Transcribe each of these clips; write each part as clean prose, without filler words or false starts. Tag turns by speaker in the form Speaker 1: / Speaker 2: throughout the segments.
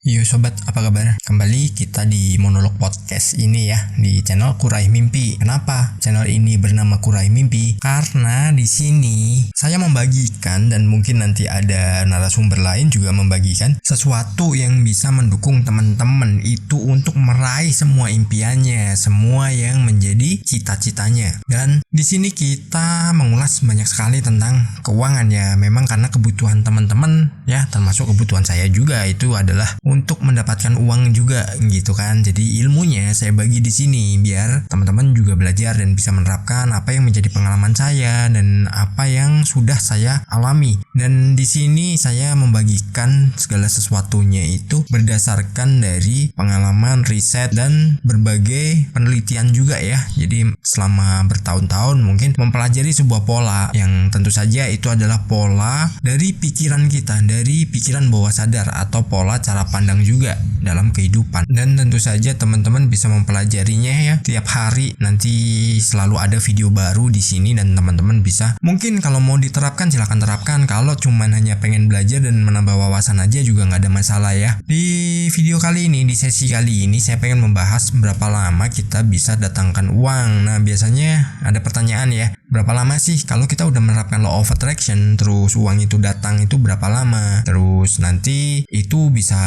Speaker 1: Yo sobat, apa kabar? Kembali kita di monolog podcast ini ya, di channel Kurai Mimpi. Kenapa channel ini bernama Kurai Mimpi? Karena di sini saya membagikan, dan mungkin nanti ada narasumber lain juga membagikan sesuatu yang bisa mendukung teman-teman itu untuk meraih semua impiannya, semua yang menjadi cita-citanya. Dan di sini kita mengulas banyak sekali tentang keuangan ya. Memang karena kebutuhan teman-teman ya, termasuk kebutuhan saya juga, itu adalah untuk mendapatkan uang juga gitu kan. Jadi ilmunya saya bagi di sini biar teman-teman juga belajar dan bisa menerapkan apa yang menjadi pengalaman saya dan apa yang sudah saya alami. Dan di sini saya membagikan segala sesuatunya itu berdasarkan dari pengalaman, riset, dan berbagai penelitian juga ya. Jadi selama bertahun-tahun mungkin mempelajari sebuah pola yang tentu saja itu adalah pola dari pikiran kita, dari pikiran bawah sadar atau pola cara pandang juga dalam kehidupan. Dan tentu saja teman-teman bisa mempelajarinya ya tiap hari. Nanti selalu ada video baru di sini dan teman-teman bisa, mungkin kalau mau diterapkan silahkan terapkan. Kalau cuman hanya pengen belajar dan menambah wawasan aja juga nggak ada masalah ya. Di video kali ini, di sesi kali ini saya pengen membahas berapa lama kita bisa datangkan uang. Nah biasanya ada pertanyaan ya, berapa lama sih kalau kita udah menerapkan law of attraction terus uang itu datang, itu berapa lama? Terus nanti itu bisa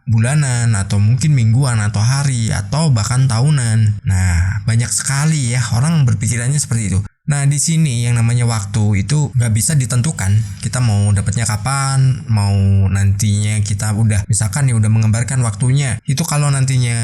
Speaker 1: bulanan atau mungkin mingguan atau hari atau bahkan tahunan. Nah banyak sekali ya orang berpikirannya seperti itu. Nah di sini yang namanya waktu itu nggak bisa ditentukan. Kita mau dapatnya kapan, mau nantinya kita udah misalkan nih udah mengembarkan waktunya. Itu kalau nantinya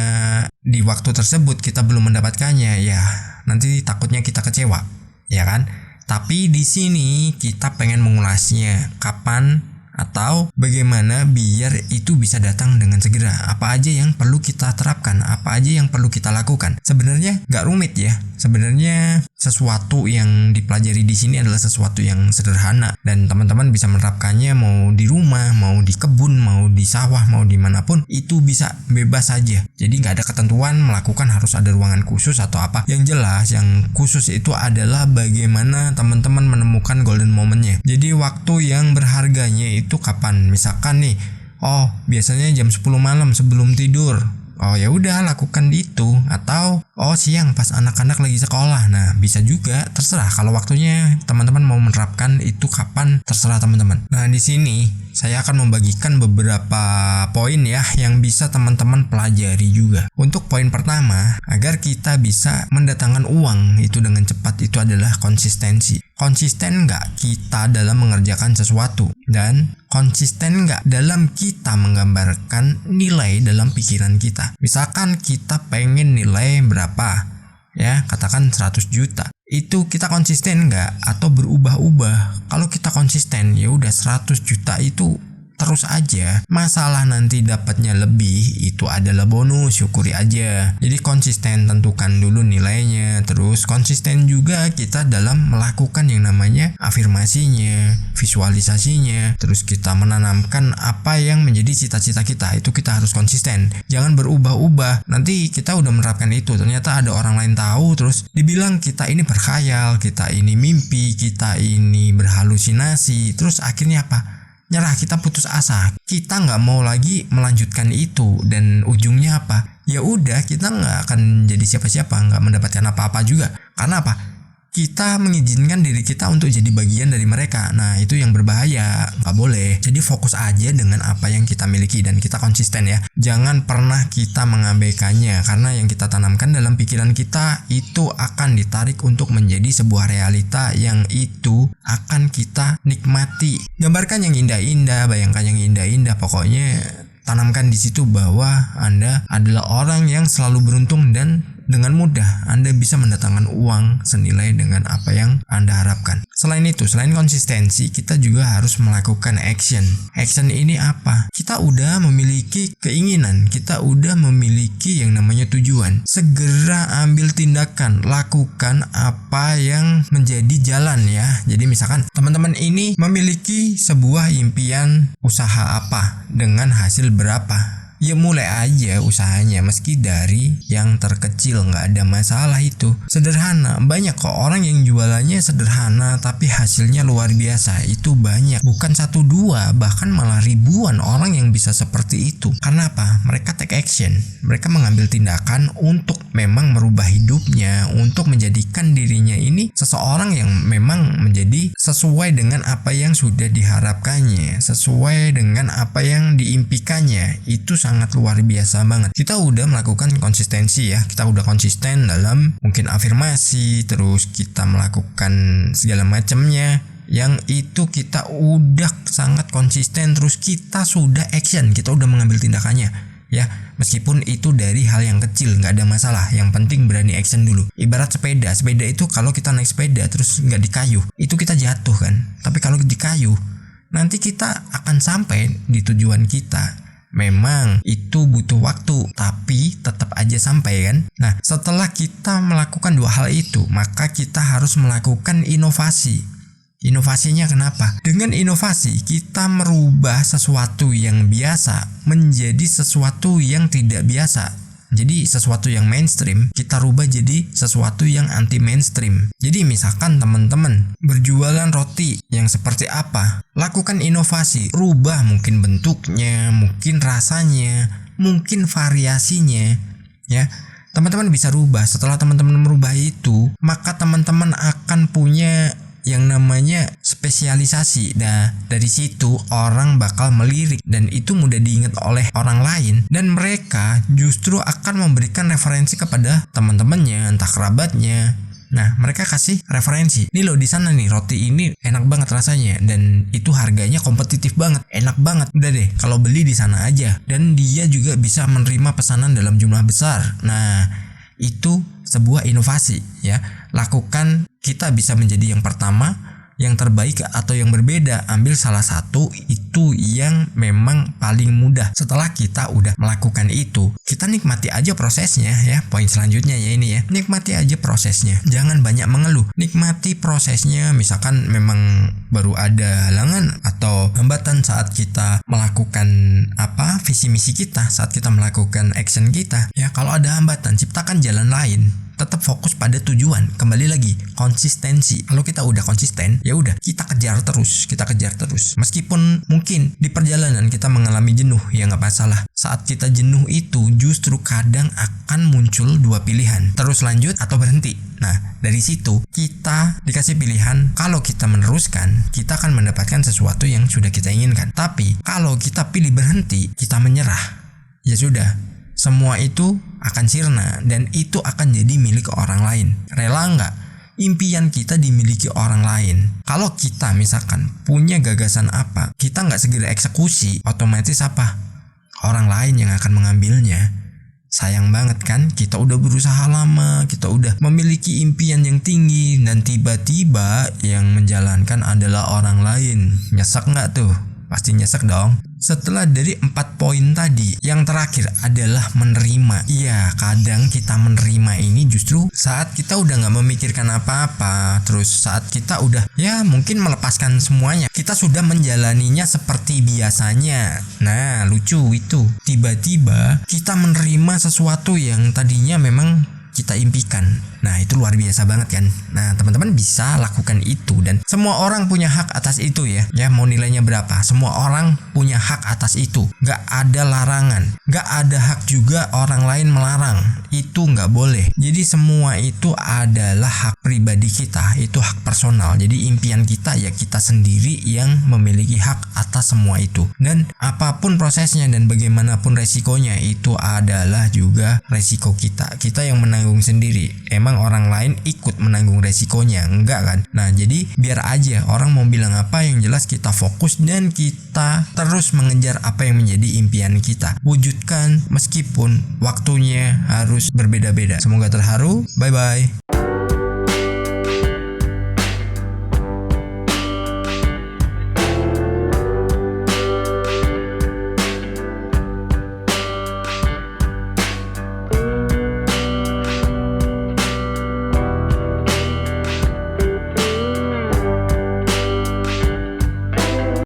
Speaker 1: di waktu tersebut kita belum mendapatkannya, ya nanti takutnya kita kecewa, ya kan? Tapi di sini kita pengen mengulasnya kapan atau bagaimana biar itu bisa datang dengan segera. Apa aja yang perlu kita terapkan, apa aja yang perlu kita lakukan. Sebenarnya nggak rumit ya. Sebenarnya sesuatu yang dipelajari di sini adalah sesuatu yang sederhana dan teman-teman bisa menerapkannya mau di rumah, mau di kebun, mau di sawah, mau dimanapun itu bisa bebas saja. Jadi nggak ada ketentuan melakukan harus ada ruangan khusus atau apa. Yang jelas yang khusus itu adalah bagaimana teman-teman menemukan golden momentnya. Jadi waktu yang berharganya itu kapan? Misalkan nih, oh biasanya jam 10 malam sebelum tidur. Oh ya udah lakukan itu. Atau oh siang pas anak-anak lagi sekolah. Nah bisa juga, terserah kalau waktunya teman-teman mau menerapkan itu kapan, terserah teman-teman. Nah di sini saya akan membagikan beberapa poin ya yang bisa teman-teman pelajari juga. Untuk poin pertama, agar kita bisa mendatangkan uang itu dengan cepat, itu adalah konsistensi. Konsisten nggak kita dalam mengerjakan sesuatu, dan konsisten nggak dalam kita menggambarkan nilai dalam pikiran kita. Misalkan kita pengen nilai berapa ya, katakan 100 juta. Itu kita konsisten nggak atau berubah-ubah? Kalau kita konsisten ya udah 100 juta itu terus aja. Masalah nanti dapatnya lebih itu adalah bonus, syukuri aja. Jadi konsisten, tentukan dulu nilainya. Terus konsisten juga kita dalam melakukan yang namanya afirmasinya, visualisasinya. Terus kita menanamkan apa yang menjadi cita-cita kita. Itu kita harus konsisten. Jangan berubah-ubah. Nanti kita udah menerapkan itu, ternyata ada orang lain tahu, terus dibilang kita ini berkhayal, kita ini mimpi, kita ini berhalusinasi. Terus akhirnya apa? Nyerah, kita putus asa, kita nggak mau lagi melanjutkan itu, dan ujungnya apa? Ya udah kita nggak akan jadi siapa-siapa, nggak mendapatkan apa-apa juga. Karena apa? Kita mengizinkan diri kita untuk jadi bagian dari mereka. Nah itu yang berbahaya, nggak boleh. Jadi fokus aja dengan apa yang kita miliki dan kita konsisten ya. Jangan pernah kita mengabaikannya, karena yang kita tanamkan dalam pikiran kita itu akan ditarik untuk menjadi sebuah realita yang itu akan kita nikmati. Gambarkan yang indah-indah, bayangkan yang indah-indah, pokoknya tanamkan di situ bahwa Anda adalah orang yang selalu beruntung dan dengan mudah Anda bisa mendatangkan uang senilai dengan apa yang Anda harapkan. Selain itu, selain konsistensi, kita juga harus melakukan action. Action ini apa? Kita udah memiliki keinginan, kita udah memiliki yang namanya tujuan. Segera ambil tindakan, lakukan apa yang menjadi jalan ya. Jadi misalkan teman-teman ini memiliki sebuah impian usaha apa dengan hasil berapa. ya mulai aja usahanya, meski dari yang terkecil, nggak ada masalah itu. Sederhana, banyak kok orang yang jualannya sederhana tapi hasilnya luar biasa. Itu banyak, bukan 1-2, bahkan malah ribuan orang yang bisa seperti itu. Karena apa? Mereka take action, mereka mengambil tindakan untuk memang merubah hidupnya, untuk menjadikan dirinya ini seseorang yang memang menjadi sesuai dengan apa yang sudah diharapkannya, sesuai dengan apa yang diimpikannya. Itu sangat luar biasa banget. Kita udah melakukan konsistensi ya, kita udah konsisten dalam mungkin afirmasi, terus kita melakukan segala macamnya, yang itu kita udah sangat konsisten, terus kita sudah action, kita udah mengambil tindakannya ya. Meskipun itu dari hal yang kecil, nggak ada masalah, yang penting berani action dulu. Ibarat sepeda itu kalau kita naik sepeda terus nggak di kayu, itu kita jatuh kan. Tapi kalau di kayu, nanti kita akan sampai di tujuan kita. Memang itu butuh waktu, tapi tetap aja sampai kan. Nah, setelah kita melakukan 2 hal itu, maka kita harus melakukan inovasi. Inovasinya kenapa? Dengan inovasi kita merubah sesuatu yang biasa menjadi sesuatu yang tidak biasa. Jadi sesuatu yang mainstream kita rubah jadi sesuatu yang anti mainstream. Jadi misalkan teman-teman berjualan roti yang seperti apa, lakukan inovasi, rubah mungkin bentuknya, mungkin rasanya, mungkin variasinya ya. Teman-teman bisa rubah. Setelah teman-teman merubah itu, maka teman-teman akan punya yang namanya spesialisasi. Nah, dari situ orang bakal melirik dan itu mudah diingat oleh orang lain, dan mereka justru akan memberikan referensi kepada teman-temannya, entah kerabatnya. Nah, mereka kasih referensi. Nih loh, di sana nih roti ini enak banget rasanya dan itu harganya kompetitif banget, enak banget. Udah deh, kalau beli di sana aja. Dan dia juga bisa menerima pesanan dalam jumlah besar. Nah, itu sebuah inovasi ya. Lakukan, kita bisa menjadi yang pertama, yang terbaik atau yang berbeda. Ambil salah satu, itu yang memang paling mudah. Setelah kita udah melakukan itu, kita nikmati aja prosesnya ya. Poin selanjutnya ya ini ya, nikmati aja prosesnya, jangan banyak mengeluh. Nikmati prosesnya. Misalkan memang baru ada halangan atau hambatan saat kita melakukan visi misi kita, saat kita melakukan action kita ya. Kalau ada hambatan, ciptakan jalan lain. Tetap fokus pada tujuan. Kembali lagi, konsistensi. Kalau kita udah konsisten, ya udah, kita kejar terus. Meskipun mungkin di perjalanan kita mengalami jenuh, ya nggak masalah. Saat kita jenuh itu justru kadang akan muncul 2 pilihan, terus lanjut atau berhenti. Nah, dari situ kita dikasih pilihan. Kalau kita meneruskan, kita akan mendapatkan sesuatu yang sudah kita inginkan. Tapi kalau kita pilih berhenti, kita menyerah, ya sudah, semua itu akan sirna dan itu akan jadi milik orang lain. Rela nggak impian kita dimiliki orang lain? Kalau kita misalkan punya gagasan apa, kita nggak segera eksekusi, otomatis apa? Orang lain yang akan mengambilnya. Sayang banget kan, kita udah berusaha lama, kita udah memiliki impian yang tinggi, dan tiba-tiba yang menjalankan adalah orang lain. Nyesek nggak tuh? Pasti nyesek dong. Setelah dari 4 poin tadi, yang terakhir adalah menerima. Iya, kadang kita menerima ini justru saat kita udah gak memikirkan apa-apa, terus saat kita udah ya mungkin melepaskan semuanya, kita sudah menjalaninya seperti biasanya. Nah, lucu itu, tiba-tiba kita menerima sesuatu yang tadinya memang kita impikan. Nah, itu luar biasa banget kan. Nah, teman-teman bisa lakukan itu, dan semua orang punya hak atas itu ya. Ya, mau nilainya berapa, semua orang punya hak atas itu. Gak ada larangan, gak ada hak juga orang lain melarang. Itu gak boleh. Jadi semua itu adalah hak pribadi kita, itu hak personal. Jadi impian kita ya kita sendiri yang memiliki hak atas semua itu. Dan apapun prosesnya dan bagaimanapun resikonya, itu adalah juga resiko kita. Kita yang menanggung sendiri. Emang orang lain ikut menanggung resikonya? Enggak kan? Nah, jadi biar aja orang mau bilang apa, yang jelas kita fokus dan kita terus mengejar apa yang menjadi impian kita. Wujudkan meskipun waktunya harus berbeda-beda. Semoga terharu. Bye-bye.